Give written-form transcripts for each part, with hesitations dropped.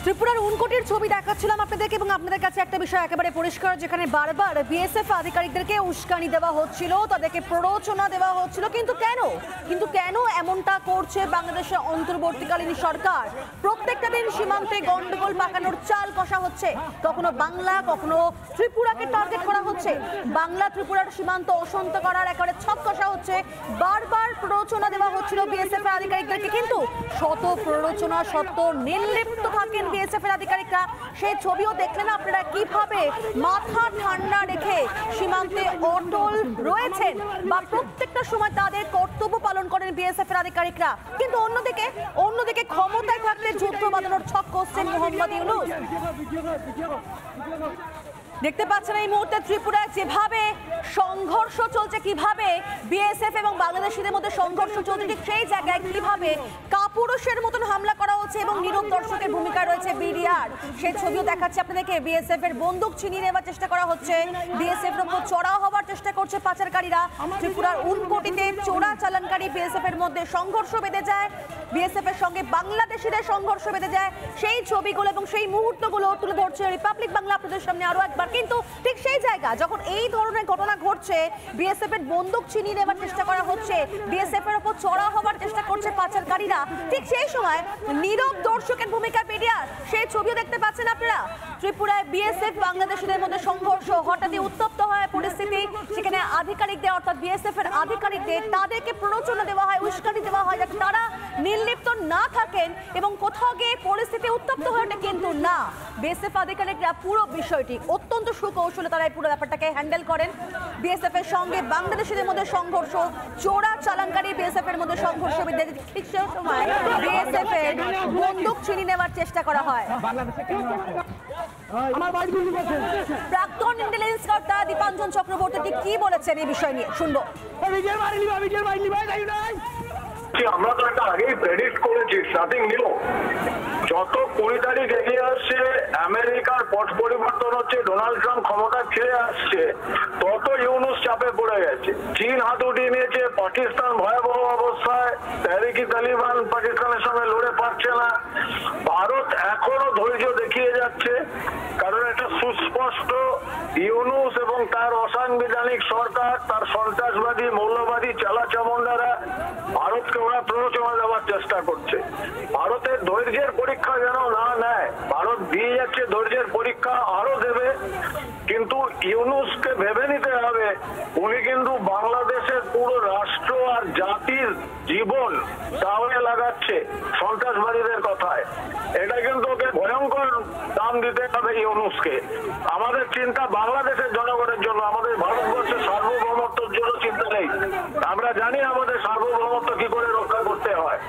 ত্রিপুরার উনকোটির ছবি দেখাচ্ছিলাম আপনাদেরকে এবং আপনাদের কাছে একটা বিষয় একেবারে পরিষ্কার, যেখানে বারবার বিএসএফ আধিকারিকদেরকে উস্কানি দেওয়া হচ্ছিল, তাদেরকে প্ররোচনা দেওয়া হচ্ছিল। কিন্তু কেন এমনটা করছে বাংলাদেশের অন্তর্বর্তীকালীন সরকার? প্রত্যেকটা দিন সীমান্তে গন্ডগোল পাকানোর চাল কষা হচ্ছে, কখনো বাংলা কখনো ত্রিপুরাকে টার্গেট করা হচ্ছে, বাংলা ত্রিপুরার সীমান্ত অশান্ত করার একেবারে ছক কষা হচ্ছে। বারবার প্ররোচনা দেওয়া হচ্ছিল বিএসএফ এর আধিকারিকদেরকে, কিন্তু শত প্ররোচনা সত্ত্বেও নির্লিপ্ত থাকেন বিএসএফ এর আধিকারিকরা। সেই ছবিও দেখলেন আপনারা, কিভাবে মাথা ঠান্ডা রেখে সীমান্তে অটল রয়েছেন বা প্রত্যেকটা সময় তাদের কর্তব্য পালন করেন বিএসএফ এর আধিকারিকরা। কিন্তু অন্যদিকে ক্ষমতায় থাকলে যুদ্ধ বাঁধানোর ছক কষছেন মোহাম্মদ ইউনূস। দেখতে পাচ্ছেন এই মুহূর্তে ত্রিপুরায় যেভাবে সংঘর্ষ চলছে, কিভাবে বিএসএফ এবং বাংলাদেশিদের মধ্যে সংঘর্ষ চলছে, ঠিক সেই জায়গায় কিভাবে কাপুরুষের মতন হামলা করা হচ্ছে এবং নীরব দর্শকের ভূমিকা রয়েছে বিডিআর। সেই ছবিও দেখাচ্ছে আপনাদেরকে। বিএসএফ এর বন্দুক ছিনিয়ে নেওয়ার চেষ্টা করা হচ্ছে, বিএসএফ এর উপর চড়াও হওয়ার চেষ্টা করছে পাচারকারীরা। ত্রিপুরার উনকোটিতে চোরা চালানকারী বিএসএফ এর মধ্যে সংঘর্ষ বেঁধে যায়, বিএসএফ এর সঙ্গে বাংলাদেশিদের সংঘর্ষ বেঁধে যায়। সেই ছবিগুলো এবং সেই মুহূর্তগুলো তুলে ধরছে রিপাবলিক বাংলা আপনাদের সামনে আরো একবার। কিন্তু ঠিক সেই জায়গা যখন এই ধরনের ঘটনা ঘটছে, বিএসএফ এর বন্দুক ছিনিয়ে নেওয়ার চেষ্টা করা হচ্ছে, বিএসএফ এর উপর চড়াও হওয়ার চেষ্টা করছে পাচারকারীরা, ঠিক সেই সময় নীরব দর্শকের ভূমিকা বিডিআর। সেই ছবিও দেখতে পাচ্ছেন আপনারা। ত্রিপুরায় বিএসএফ বাংলাদেশিদের মধ্যে সংঘর্ষ, হঠাৎই উত্তপ্ত হয় পরিস্থিতি। সেখানে আধিকারিকদের অর্থাৎ বিএসএফ এর আধিকারিকদের তাদেরকে প্ররোচনা দেওয়া হয়, উস্কানি দেওয়া হয় যাতে তারা নির্লিপ্ত না থাকেন এবং কোথাও গিয়ে পরিস্থিতি উত্তপ্ত হয়ে ওঠে। কিন্তু না, বিএসএফ আধিকারিকরা পুরো বিষয়টি অত্যন্ত সুকৌশলে তারা এই পুরো ব্যাপারটাকে হ্যান্ডেল করেন। বিএসএফ এর সঙ্গে বাংলাদেশিদের মধ্যে সংঘর্ষ, চোরা চালানকারী বিএসএফ এর মধ্যে সংঘর্ষ বেঁধে ঠিক সেই সময় বিএসএফ এর বন্দুক ছিনিয়ে নেওয়ার চেষ্টা করা হয়। প্রাক্তন ইন্টেলিজেন্স কর্তা দীপাঞ্জন চক্রবর্তী কি বলেছেন এই বিষয় নিয়ে শুনবো। আমরা তো একটা আগেই প্রেডিক্ট করেছি, নাথিং নিউ। যত 20 তারিখ এগিয়ে আসছে, আমেরিকার পট পরিবর্তন হচ্ছে, ডোনাল্ড ট্রাম্প ক্ষমতা ছেড়ে আসছে, তত ইউনূস চাপে পড়ে গেছে। চীন হাত উঠিয়ে নিয়েছে, পাকিস্তান ভয়াবহ অবস্থায়, তেহরিকি তালিবান পাকিস্তানের সঙ্গে লড়ে পারছে না। ভারত এখনো ধৈর্য দেখিয়ে যাচ্ছে, কারণ এটা সুস্পষ্ট ইউনূস এবং তার অসাংবিধানিক সরকার, তার সন্ত্রাসবাদী মৌলবাদী চালাচামুন্ডারা ভারতকে ওরা প্ররোচনা দেওয়ার চেষ্টা করছে। ভারতের ধৈর্যের পরীক্ষা যেন না নেয়, ভারত দিয়ে যাচ্ছে ধৈর্যের পরীক্ষা, আরো দেবে। কিন্তু ইউনূসকে ভেবে নিতে হবে, উনি কিন্তু বাংলাদেশের পুরো রাষ্ট্র আর জাতির জীবন দাওয়ে লাগাচ্ছে সন্ত্রাসবাদীদের কথায়। এটা কিন্তু ওকে ভয়ঙ্কর দাম দিতে হবে ইউনূসকে। আমাদের চিন্তা বাংলাদেশের জনগণের জন্য, আমাদের ভারতবর্ষের সার্বভৌমত্বের জন্য চিন্তা নেই। আমরা জানি আমাদের সার্বভৌমত্ব কি করে রক্ষা করতে হয়।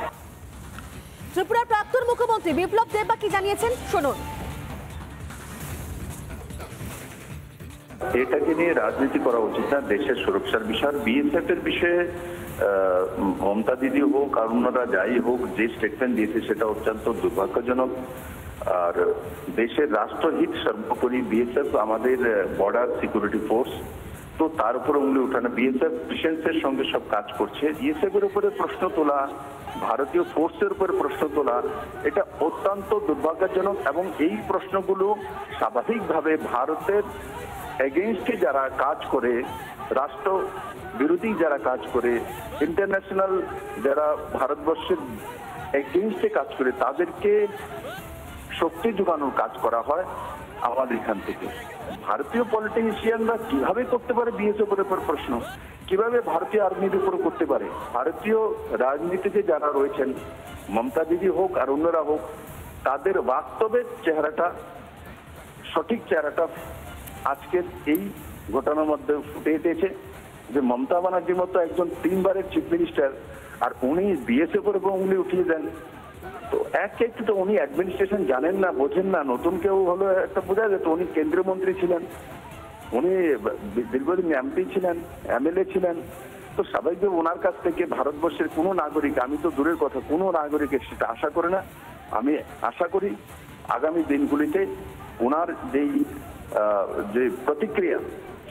ত্রিপুরার প্রাক্তন মুখ্যমন্ত্রী বিপ্লব দেববা কি জানিয়েছেন শুনুন। এটাকে নিয়ে রাজনীতি করা উচিত না, দেশের সুরক্ষার বিষয়। বিএসএফ এর বিষয়ে মমতা দিদি হোক আর অন্যরা যাই হোক, যে স্টেটমেন্ট দিয়েছে সেটা অত্যন্ত দুর্ভাগ্যজনক। আর দেশের রাষ্ট্রহিত সর্বোপরি। বিএসএফ আমাদের বর্ডার সিকিউরিটি ফোর্স, তো তার উপরে উঙ্গলি উঠানো। বিএসএফ ডিফেন্সের সঙ্গে সব কাজ করছে। বিএসএফ এর উপরে প্রশ্ন তোলা, ভারতীয় ফোর্সের উপরে প্রশ্ন তোলা, এটা অত্যন্ত দুর্ভাগ্যজনক। এবং এই প্রশ্নগুলো স্বাভাবিকভাবে ভারতের এগেইনস্টে যারা কাজ করে, রাষ্ট্র বিরোধী যারা কাজ করে, ইন্টারন্যাশনাল যারা ভারতবর্ষের এগেইনস্টে কাজ করে, তাদেরকে শক্তি যোগানোর কাজ করা হয় আমাদের এখান থেকে। ভারতীয় পলিটিশিয়ানরা কিভাবে করতে পারে বিএসএফ এর উপর প্রশ্ন, কিভাবে ভারতীয় আর্মির উপর করতে পারে? ভারতীয় রাজনীতিতে যারা রয়েছেন, মমতা দিদি হোক আর অন্যরা হোক, তাদের বাস্তবের চেহারাটা, সঠিক চেহারাটা আজকের এই ঘটনার মধ্যে ফুটে এসেছে। যে মমতা ব্যানার্জির মতো একজন 3 বারের চিফ মিনিস্টার, আর উনি বিএসএফ এর উপর উনি উঠিয়ে দেন। তো একটু তো উনি অ্যাডমিনিস্ট্রেশন জানেন না, বোঝেন না। নতুন কেউ হলো একটা বোঝা যেত। উনি কেন্দ্রীয় মন্ত্রী ছিলেন, উনি দীর্ঘদিন এমপি ছিলেন, এমএলএ ছিলেন। তো স্বাভাবিকভাবে ওনার কাছ থেকে ভারতবর্ষের কোনো নাগরিক, আমি তো দূরের কথা, কোনো নাগরিকের সেটা আশা করে না। আমি আশা করি আগামী দিনগুলিতে ওনার যে প্রতিক্রিয়া,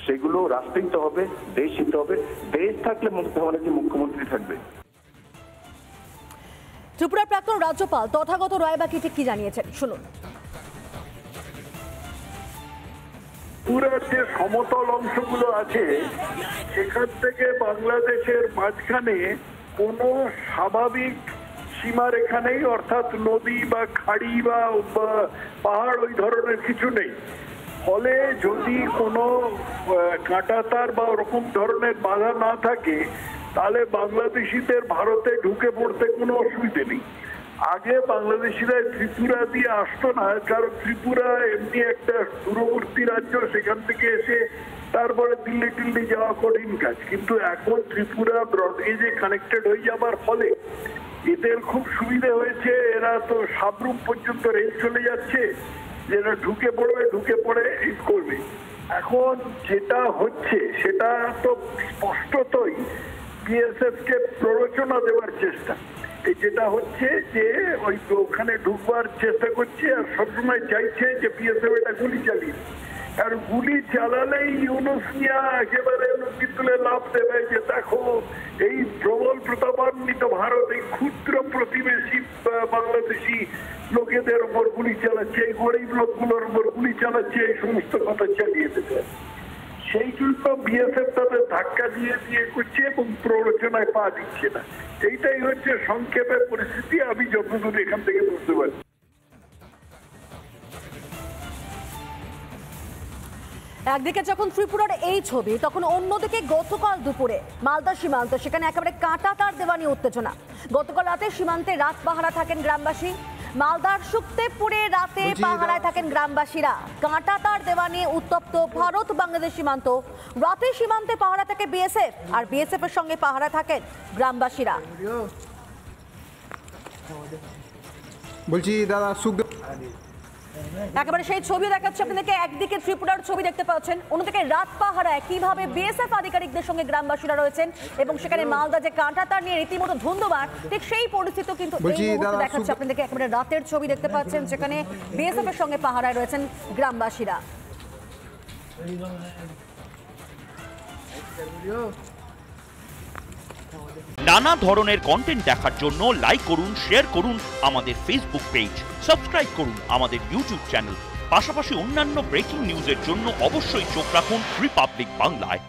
সেগুলো রাষ্ট্রহিত হবে, দেশহিত হবে। দেশ থাকলে মমতা ব্যানার্জি মুখ্যমন্ত্রী থাকবে। ত্রিপুরার প্রাক্তন রাজ্যপাল তথাগত রায়বাকি ঠিক কি জানিয়েছেন শুনুন। ত্রিপুরার যে সমতল অংশগুলো আছে সেখান থেকে বাংলাদেশের মাঝখানে কোনো স্বাভাবিক সীমারেখা নেই, অর্থাৎ নদী বা খাড়ি বা পাহাড় ওই ধরনের কিছু নেই। ফলে যদি কোনো কাঁটাতার বা ওরকম ধরনের বাধা না থাকে তাহলে বাংলাদেশিদের ভারতে ঢুকে পড়তে কোনো অসুবিধে নেই। আগে বাংলাদেশিরা ত্রিপুরা দিয়ে আসতো না, কারণ ত্রিপুরা এমনি একটা দূরবর্তী রাজ্য, সেখান থেকে এসে তারপরে দিল্লি টিল্লি যাওয়া কঠিন কাজ। কিন্তু এখন ত্রিপুরা ব্রডগেজে কানেক্টেড হয়ে যাবার ফলে এদের খুব সুবিধা হয়েছে। এরা তো সাবরুম পর্যন্ত রেল চলে যাচ্ছে, যেটা ঢুকে পড়ে এই করবে। এখন যেটা হচ্ছে সেটা তো স্পষ্টতই বিএসএফ কে প্ররোচনা দেওয়ার চেষ্টা। এই যেটা হচ্ছে যে ওই ওখানে ঢুকবার চেষ্টা করছে আর সবসময় চাইছে যে বিএসএফ এটা গুলি চালিয়ে, আর গুলি চালালেই ইউনুস মিয়া একেবারে নদী তুলে লাভ দেবে যে দেখো এই প্রবল প্রতাপান্বিত ভারত এই ক্ষুদ্র প্রতিবেশী বাংলাদেশি লোকেদের উপর গুলি চালাচ্ছে, এই গরিব লোকগুলোর উপর গুলি চালাচ্ছে, এই সমস্ত কথা চালিয়ে দেবে। সেই জন্য বিএসএফ তাদের ধাক্কা দিয়ে করছে এবং প্ররোচনায় পা দিচ্ছে না। এইটাই হচ্ছে সংক্ষেপে পরিস্থিতি, আমি যতদূর এখান থেকে বুঝতে পারি। একদিকে যখন ত্রিপুরার এই ছবি, তখন অন্যদিকে গতকাল দুপুরে মালদা সীমান্ত, সেখানে একেবারে কাঁটা তার দেওয়া নিয়ে উত্তেজনা। গতকাল রাতে সীমান্তে রাত পাহারা থাকেন গ্রামবাসী। মালদার সুক্তেপুরে রাতে পাহারায় থাকেন গ্রামবাসীরা। কাঁটা তার দেওয়া নিয়ে উত্তপ্ত ভারত বাংলাদেশ সীমান্ত। রাতে সীমান্তে পাহারা থাকে বিএসএফ, আর বিএসএফ এর সঙ্গে পাহারা থাকেন গ্রামবাসীরা। বলছি দাদা একেবারে সেই ছবি দেখাচ্ছে আপনাদেরকে। একদিকে ত্রিপুরার ছবি দেখতে পাচ্ছেন, অন্যদিকে রাত পাহারায় কিভাবে বিএসএফ আধিকারিকদের সঙ্গে গ্রামবাসীরা রয়েছেন এবং সেখানে মালদা যে কাঁটা তার নিয়ে রীতিমতো ধুন্ধুমার, ঠিক সেই পরিস্থিতি কিন্তু এই মুহূর্তে দেখাচ্ছে আপনাদেরকে। একেবারে রাতের ছবি দেখতে পাচ্ছেন, যেখানে বিএসএফ এর সঙ্গে পাহারায় রয়েছেন গ্রামবাসীরা। নানা ধরনের কন্টেন্ট দেখার জন্য লাইক করুন, শেয়ার করুন আমাদের ফেসবুক পেজ, সাবস্ক্রাইব করুন আমাদের ইউটিউব চ্যানেল। পাশাপাশি অন্যান্য ব্রেকিং নিউজের জন্য অবশ্যই চোখ রাখুন রিপাবলিক বাংলায়।